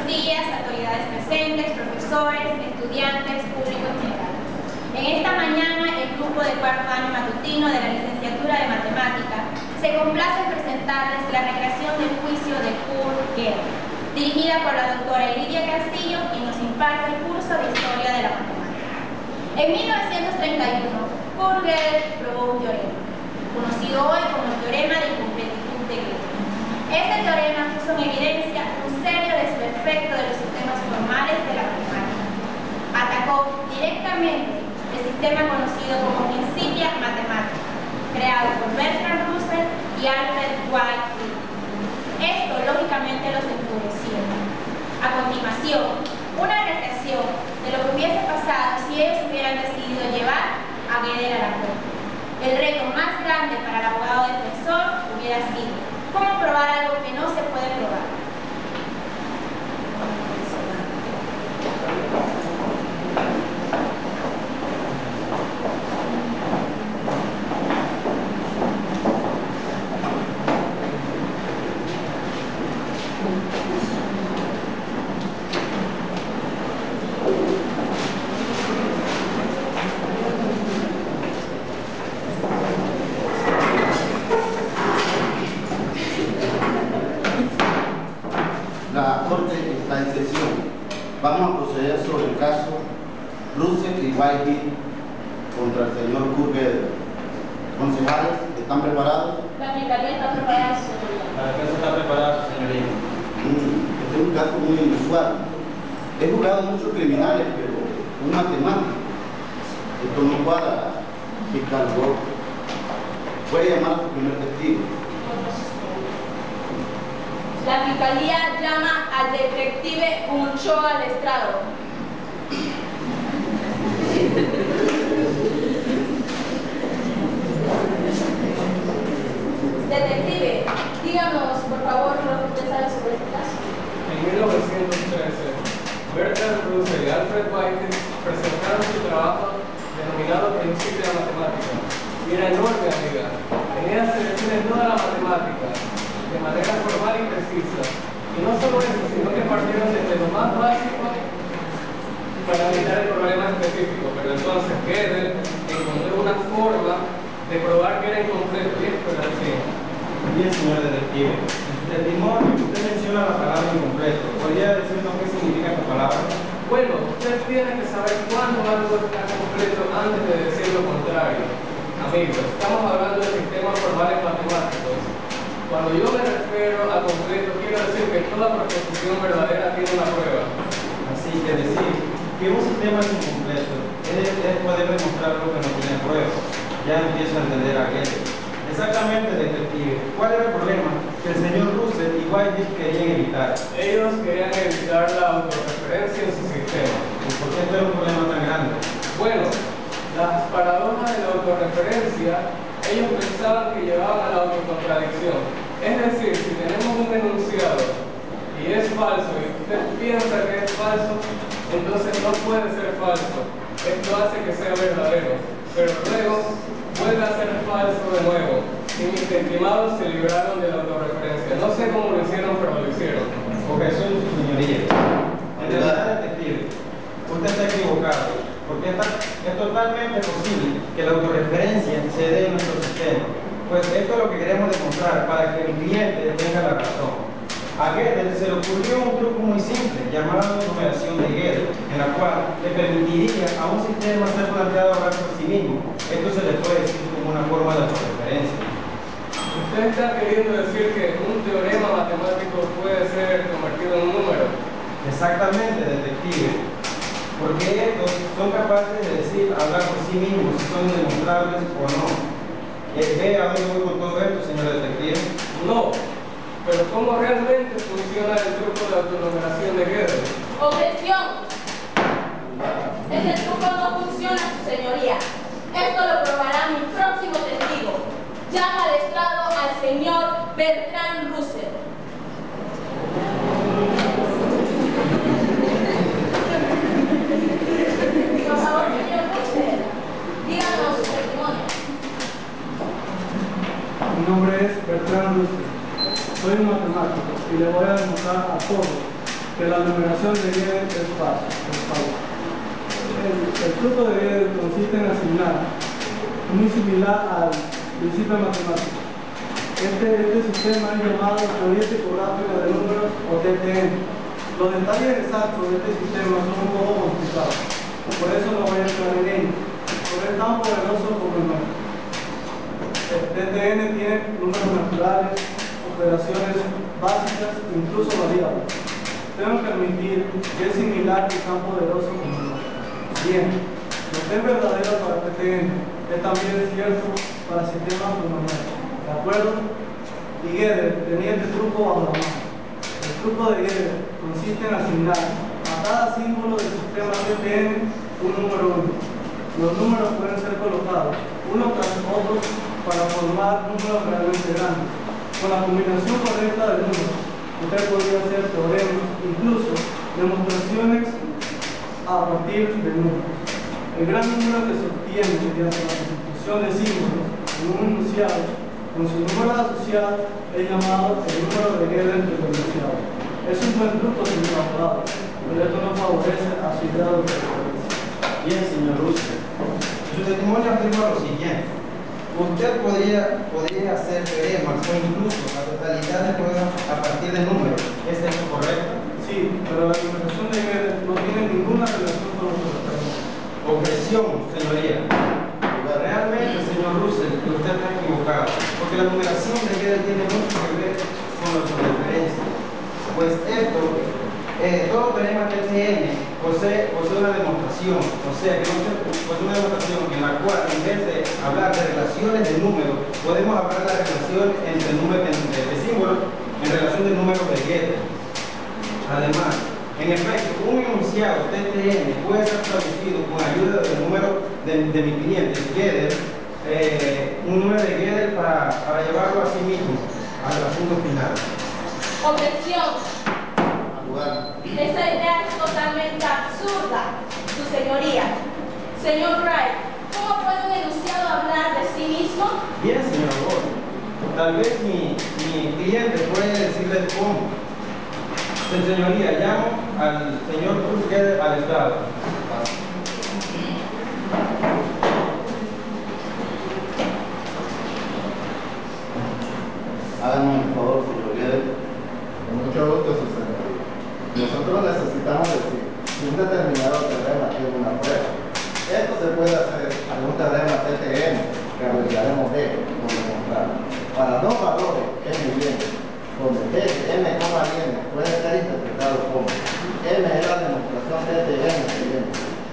buenos días, autoridades presentes, profesores, estudiantes, público en general. En esta mañana, el grupo de cuarto año matutino de la licenciatura de Matemática se complace en presentarles la recreación del juicio de Kurt Gödel, dirigida por la doctora Lidia Castillo, quien nos imparte el curso de Historia de la Matemática. En 1931, Kurt Gödel probó un teorema, conocido hoy como el teorema de incompletitud de Gödel. Este teorema puso en evidencia un serio desperfecto de los sistemas formales de la matemática. Atacó directamente el sistema conocido como Principia Mathematica, creado por Bertrand Russell y Alfred White. Esto, lógicamente, los enfureció. A continuación, una recreación de lo que hubiese pasado si ellos hubieran decidido llevar a Gödel a la corte. El reto más grande para el abogado defensor hubiera sido cómo probar algo que no se puede probar. La Corte está en sesión. Vamos a proceder sobre el caso Russell y Whitehead contra el señor Kurt Gödel. Concejales, ¿están preparados? La Fiscalía está preparada, señoría. La defensa está preparada, señoría. Este es un caso muy inusual. He juzgado muchos criminales, pero un matemático. Esto no cuadra, fiscal. Puede llamar a su primer testigo. La Fiscalía llama al detective Unchoa al estrado. Detective, díganos, por favor, lo que usted sabe sobre este caso. En 1913, Bertrand Russell y Alfred Whitehead presentaron su trabajo denominado Principia de Matemática. Y era enorme, amiga. En ella se define toda la matemática de manera formal y precisa. Y no solo eso, sino que partieron desde lo más básico para evitar el problema específico. Pero entonces Gödel encontró una forma de probar que era incompleto, y esto era así. Bien, señor detective. En su testimonio, usted menciona la palabra incompleto. ¿Podría decirnos qué significa esta palabra? Bueno, usted tiene que saber cuándo algo está completo antes de decir lo contrario. Amigos, estamos hablando de sistemas formales matemáticos. Cuando yo me refiero a completo, quiero decir que toda proposición verdadera tiene una prueba. Así que decir que un sistema es incompleto es poder demostrar lo que no tiene pruebas. Ya empiezo a entender a Gödel. Exactamente, detective. ¿Cuál era el problema que el señor Russell y Whitehead querían evitar? Ellos querían evitar la autorreferencia en su sistema. ¿Y por qué esto era un problema tan grande? Bueno, las paradojas de la autorreferencia, ellos pensaban que llevaban a la autocontradicción. Es decir, si tenemos un enunciado y es falso y usted piensa que es falso, entonces no puede ser falso. Esto hace que sea verdadero, pero luego vuelve a ser falso de nuevo. Y mis estimados se libraron de la autorreferencia. No sé cómo lo hicieron, pero lo hicieron. Objeción, señoría. En realidad, detective, usted está equivocado, porque es totalmente posible que la autorreferencia se dé en nuestro sistema. Pues esto es lo que queremos demostrar para que el cliente tenga la razón. A Gödel se le ocurrió un truco muy simple llamado numeración de Gödel, en la cual le permitiría a un sistema ser planteado hablar por sí mismo. Esto se le puede decir como una forma de autorreferencia. Usted está queriendo decir que un teorema matemático puede ser convertido en un número. Exactamente, detective. Porque estos son capaces de decir, hablar por sí mismos, si son demostrables o no. ¿Ve a dónde voy con todo esto, señor detective? No, pero ¿cómo realmente funciona el truco de autonumeración de Gödel? Objeción. Ese truco no funciona, su señoría. Esto lo probará mi próximo testigo. Llama al estrado al señor Bertrand Russell. Por favor, señor Russell, díganos su testimonio. Mi nombre es Bertrand Russell. Soy un matemático y le voy a demostrar a todos que la numeración de Gödel es falsa. El flujo de Gödel consiste en asignar, muy similar al principio matemático. Este sistema es llamado teoría tipográfica de números o TTN. Los detalles exactos de este sistema son un poco complicados, por eso no voy a entrar en ello, pero es tan poderoso como el nombre. El TTN tiene números naturales, operaciones básicas, incluso variables. Tengo que admitir que es similar y tan poderoso como el nombre. Bien, lo que es verdadero para TTN es también cierto para sistemas monoméricos. ¿De acuerdo? Y Gödel tenía este truco bajo la mano. El truco de Gödel consiste en asignar a cada símbolo del sistema TTN un número único. Los números pueden ser colocados uno tras otro para formar números realmente grandes. Con la combinación correcta de números, usted podría hacer teoremas, incluso demostraciones a partir de números. El gran número que se obtiene mediante la sustitución de símbolos en un enunciado con su número asociado es llamado el número de Gödel del enunciado. Es un buen truco, señor abogado, pero esto no favorece a su idea de referencia. Bien, señor Russell. Su testimonio afirma lo siguiente. Usted podría hacer teoremas o incluso la totalidad de pruebas a partir de números. ¿Es eso correcto? Sí, pero la numeración de Gödel no tiene ninguna relación con los referencias. Objeción, señoría. Realmente, señor Russell, usted está equivocado, porque la numeración de Gödel tiene mucho que ver con las referencias. Pues todo teorema TTN posee una demostración, o sea, que posee una demostración en la cual, en vez de hablar de relaciones de números, podemos hablar de la relación entre símbolos en relación de números de Gödel. Además, en efecto, un enunciado TTN puede ser traducido con ayuda del número de mi cliente, Gödel, un número de Gödel para llevarlo a sí mismo al asunto final. Objeción. Esa idea es totalmente absurda, su señoría. Señor Wright, ¿cómo puede un enunciado hablar de sí mismo? Bien, señor Gordon. Tal vez mi cliente puede decirle cómo. Señoría, llamo al señor Cruz Gödel al Estado. Háganos el favor, señor Gödel. Con mucho gusto, su señoría. Nosotros necesitamos decir si un determinado teorema tiene una prueba. Esto se puede hacer a un teorema TTN, que abreviaremos D, por demostrar. Para dos valores m y n, donde D de m, n puede ser interpretado como m es la demostración TTN de n.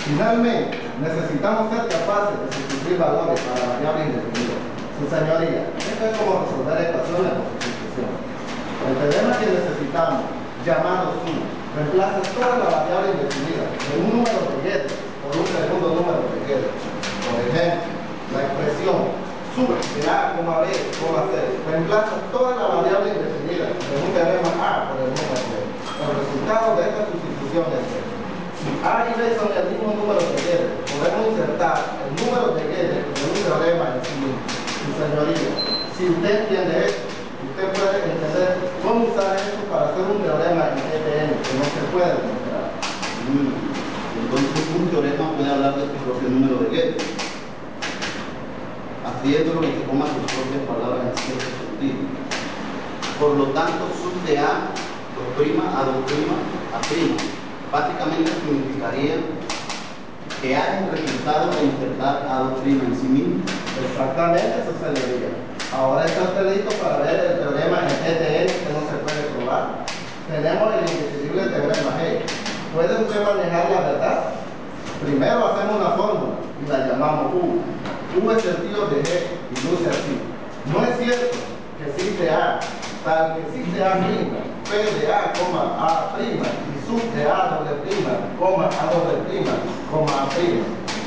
Finalmente, necesitamos ser capaces de sustituir valores para variables indefinidas. Su señoría, esto es como resolver ecuaciones por sustitución. El teorema que necesitamos, llamado suma, reemplaza toda la variable indefinida en un número de Gödel por un segundo número de Gödel. Por ejemplo, la expresión suma de a, b, c reemplaza toda la variable indefinida en un teorema a por el número b. El resultado de esta sustitución es que si a y b son el mismo número de Gödel, podemos insertar el número de Gödel en un teorema en sí mismo. Su señoría, si usted entiende esto, usted puede entender cómo usar esto para hacer un teorema en TTN que no se puede demostrar. Entonces, un teorema puede hablar de su propio número de Gödel, haciéndolo que toma sus propias palabras en cierto sentido. Por lo tanto, sub de a, 2', a 2', a', básicamente significaría que hay un resultado de insertar a 2' en sí mismo. Exactamente, eso se le diría. Ahora está usted listo para ver el teorema en TTN que no se puede probar. Tenemos el indivisible teorema G. ¿Puede usted manejar la verdad? Primero hacemos una fórmula y la llamamos U. U es el tío de G y luce así. No es cierto que existe A, tal que existe A', P de A, A', y sub de A', A', A'.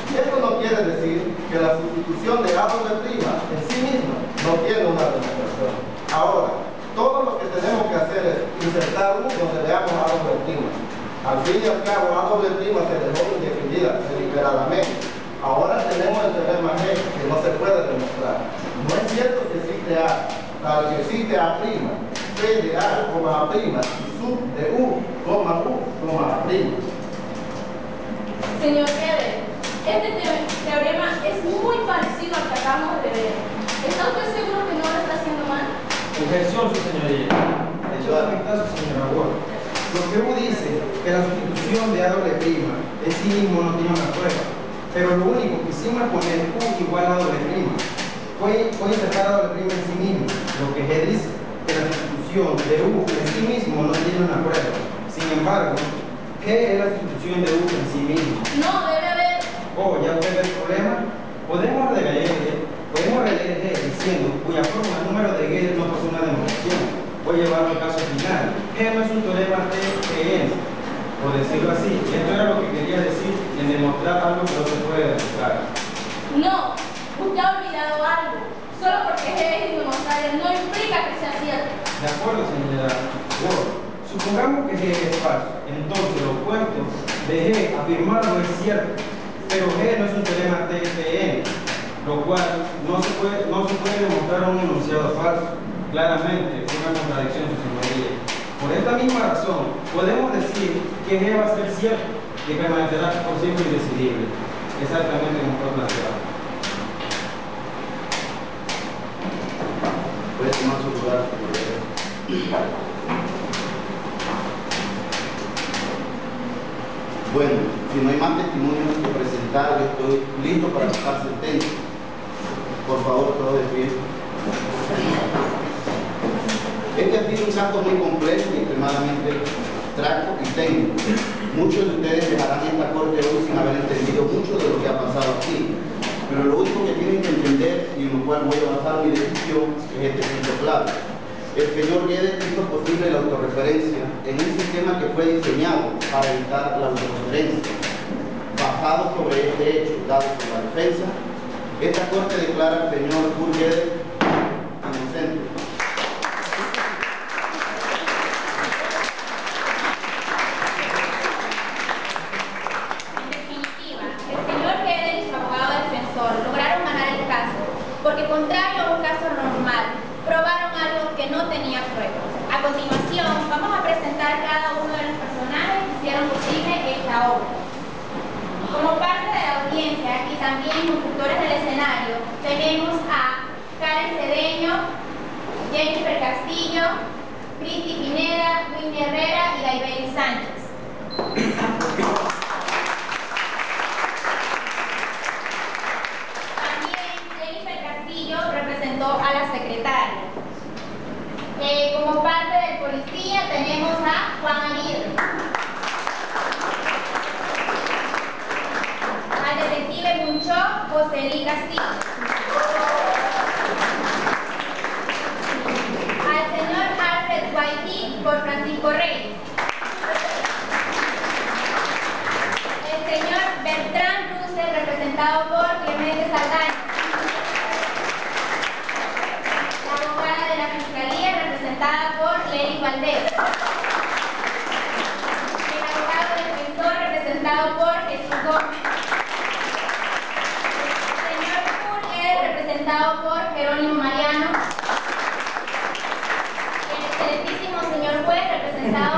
Y esto no quiere decir que la sustitución de A' en sí misma no tiene una demostración. Ahora, todo lo que tenemos que hacer es insertar U donde veamos A'. Al fin y al cabo, A' se dejó indefinida deliberadamente. Ahora tenemos el teorema G que no se puede demostrar. No es cierto que existe A, tal que existe A', P de A', A', y sub de U, coma U, coma prima. Señor Guedes, este teorema es muy parecido al que acabamos de ver. ¿Está usted seguro que no lo está haciendo mal? Objeción, su señoría. Hecho de su señora Ward. Lo que U dice que la sustitución de A doble prima en sí mismo no tiene una prueba, pero lo único que hicimos es poner U igual a doble prima. Puede insertar a doble prima en sí mismo. Lo que G dice que la sustitución de U en sí mismo no tiene una prueba. Sin embargo, ¿qué es la sustitución de U en sí mismo? No, debe haber. Oh, ya usted ve el problema. Podemos releer G diciendo cuya forma número de G no posee una demostración. Voy a llevarlo al caso final. G no es un teorema TN, por decirlo así. Esto era lo que quería decir en demostrar algo que no se puede demostrar. No, usted ha olvidado algo. Solo porque G es indemostrable no implica que sea cierto. De acuerdo, señora Ward. Supongamos que G es falso. Entonces, lo opuesto de G, afirmarlo es cierto. Pero G no es un teorema TN, lo cual no se puede demostrar un enunciado falso. Claramente, es una contradicción, su señoría. Por esta misma razón, podemos decir que G va a ser cierto y permanecerá por siempre indecidible. Exactamente como fue planteado. Puede tomar su lugar. Bueno, si no hay más testimonios que presentar, yo estoy listo para pasar sentencia. Por favor, todos de pie. Este ha sido un caso muy complejo y extremadamente abstracto y técnico. Muchos de ustedes dejarán esta corte hoy sin haber entendido mucho de lo que ha pasado aquí. Pero lo único que tienen que entender, y en lo cual voy a basar mi decisión, es este punto clave. El señor Guedes hizo posible la autorreferencia en un sistema que fue diseñado para evitar la autorreferencia. Basado sobre este hecho dado por la defensa, esta corte declara al señor Kurt Guedes inocente. Porque contrario a un caso normal, probaron algo que no tenía pruebas. A continuación, vamos a presentar cada uno de los personajes que hicieron posible esta obra. Como parte de la audiencia y también conductores del escenario, tenemos a Karen Cedeño, Jennifer Castillo, Cristi Pineda, Winnie Herrera y Daibeli Sánchez. Representó a la secretaria. Como parte del policía tenemos a Juan Aguirre, al detective Muncho, José Luis Castillo, al señor Alfred Whitey por Francisco Reyes, el señor Bertrand Russell representado por Clemente Saldaña, representada por Lenny Valdés, el abogado defensor representado por Jesús Gómez, el señor Kurt representado por Jerónimo Mariano, el excelentísimo señor juez representado